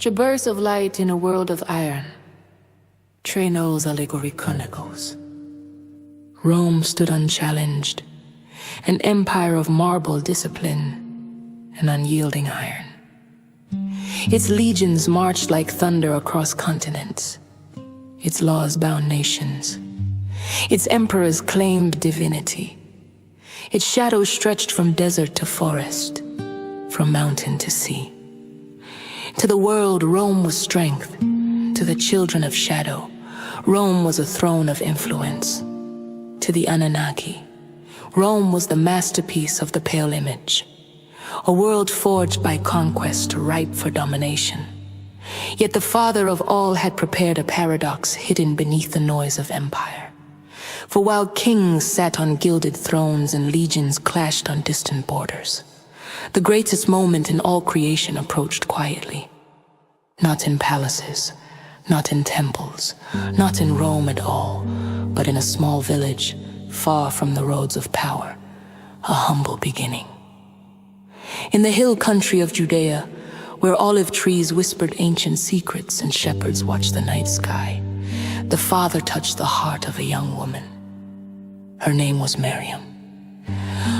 Traverse of light in a world of iron. Trey knows Allegory chronicles. Rome stood unchallenged, an empire of marble discipline and unyielding iron. Its legions marched like thunder across continents. Its laws bound nations. Its emperors claimed divinity. Its shadows stretched from desert to forest, from mountain to sea. To the world, Rome was strength. To the children of shadow, Rome was a throne of influence. To the Anunnaki, Rome was the masterpiece of the pale image, a world forged by conquest, ripe for domination. Yet the father of all had prepared a paradox hidden beneath the noise of empire. For while kings sat on gilded thrones and legions clashed on distant borders, the greatest moment in all creation approached quietly. Not in palaces, not in temples, not in Rome at all, but in a small village, far from the roads of power, a humble beginning. In the hill country of Judea, where olive trees whispered ancient secrets and shepherds watched the night sky, the Father touched the heart of a young woman. Her name was Meryam,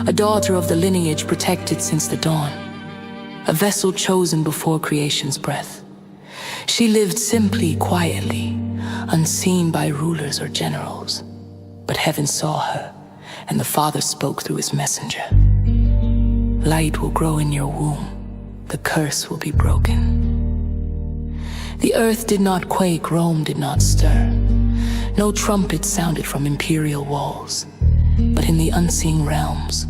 a daughter of the lineage protected since the dawn, a vessel chosen before creation's breath. She lived simply, quietly, unseen by rulers or generals. But heaven saw her, and the Father spoke through his messenger. Light will grow in your womb. The curse will be broken. The earth did not quake, Rome did not stir. No trumpet sounded from imperial walls. But in the unseen realms,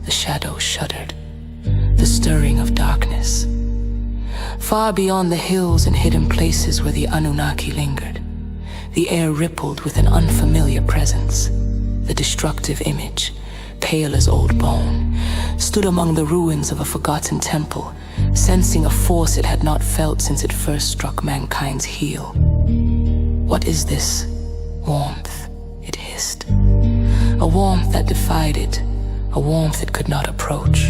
the shadows shuddered, the stirring of darkness. Far beyond the hills and hidden places where the Anunnaki lingered, the air rippled with an unfamiliar presence. The destructive image, pale as old bone, stood among the ruins of a forgotten temple, sensing a force it had not felt since it first struck mankind's heel. "What is this warmth?" it hissed. A warmth that defied it, a warmth it could not approach,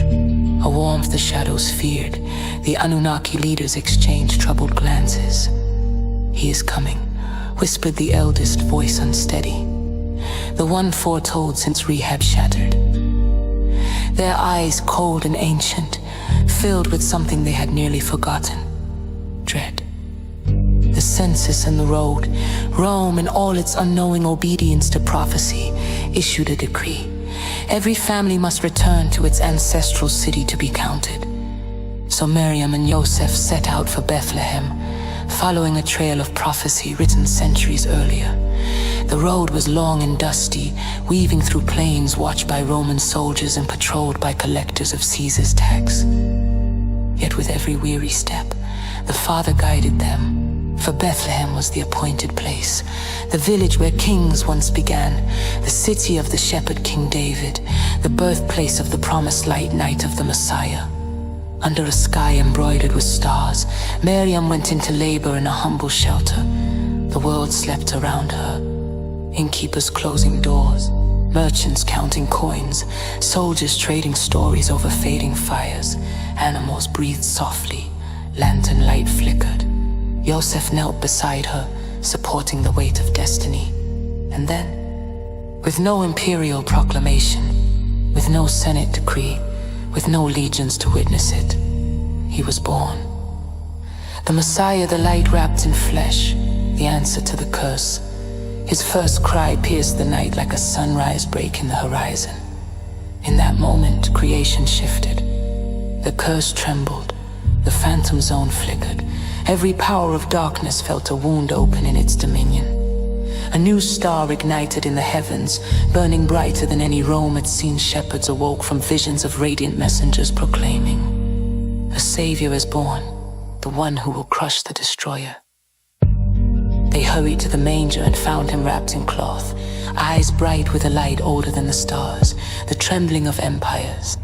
a warmth the shadows feared. The Anunnaki leaders exchanged troubled glances. "He is coming," whispered the eldest, voice unsteady, the one foretold since rehab shattered. Their eyes, cold and ancient, filled with something they had nearly forgotten: dread. The census and the road, Rome in all its unknowing obedience to prophecy, issued a decree. Every family must return to its ancestral city to be counted. So Meryam and Joseph set out for Bethlehem, following a trail of prophecy written centuries earlier. The road was long and dusty, weaving through plains watched by Roman soldiers and patrolled by collectors of Caesar's tax. Yet with every weary step, the Father guided them. For Bethlehem was the appointed place, the village where kings once began, the city of the shepherd King David, the birthplace of the promised light night of the Messiah. Under a sky embroidered with stars, Meryam went into labor in a humble shelter. The world slept around her, innkeepers closing doors, merchants counting coins, soldiers trading stories over fading fires. Animals breathed softly, lantern light flickered. Joseph knelt beside her, supporting the weight of destiny. And then, with no imperial proclamation, with no Senate decree, with no legions to witness it, he was born. The Messiah, the light wrapped in flesh, the answer to the curse. His first cry pierced the night like a sunrise break in the horizon. In that moment, creation shifted. The curse trembled, the phantom zone flickered. Every power of darkness felt a wound open in its dominion. A new star ignited in the heavens, burning brighter than any Rome had seen. Shepherds awoke from visions of radiant messengers proclaiming, "A Savior is born, the one who will crush the destroyer." They hurried to the manger and found him wrapped in cloth, eyes bright with a light older than the stars, the trembling of empires.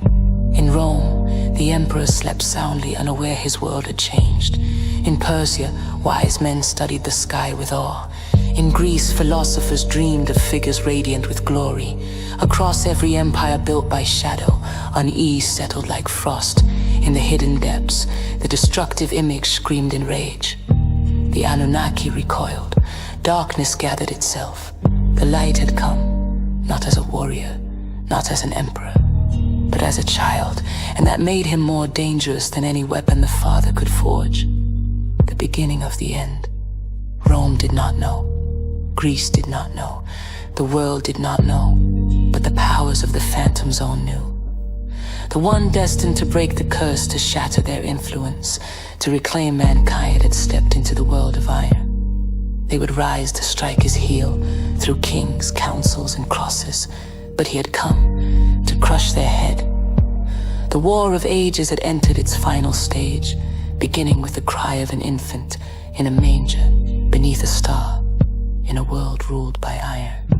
In Rome, the emperor slept soundly, unaware his world had changed. In Persia, wise men studied the sky with awe. In Greece, philosophers dreamed of figures radiant with glory. Across every empire built by shadow, unease settled like frost. In the hidden depths, the destructive image screamed in rage. The Anunnaki recoiled. Darkness gathered itself. The light had come, not as a warrior, not as an emperor, but as a child, and that made him more dangerous than any weapon the Father could forge. The beginning of the end. Rome did not know. Greece did not know. The world did not know. But the powers of the Phantom Zone knew. The one destined to break the curse, to shatter their influence, to reclaim mankind had stepped into the world of iron. They would rise to strike his heel through kings, councils, and crosses, but he had come to crush their head. The War of Ages had entered its final stage, beginning with the cry of an infant in a manger, beneath a star, in a world ruled by iron.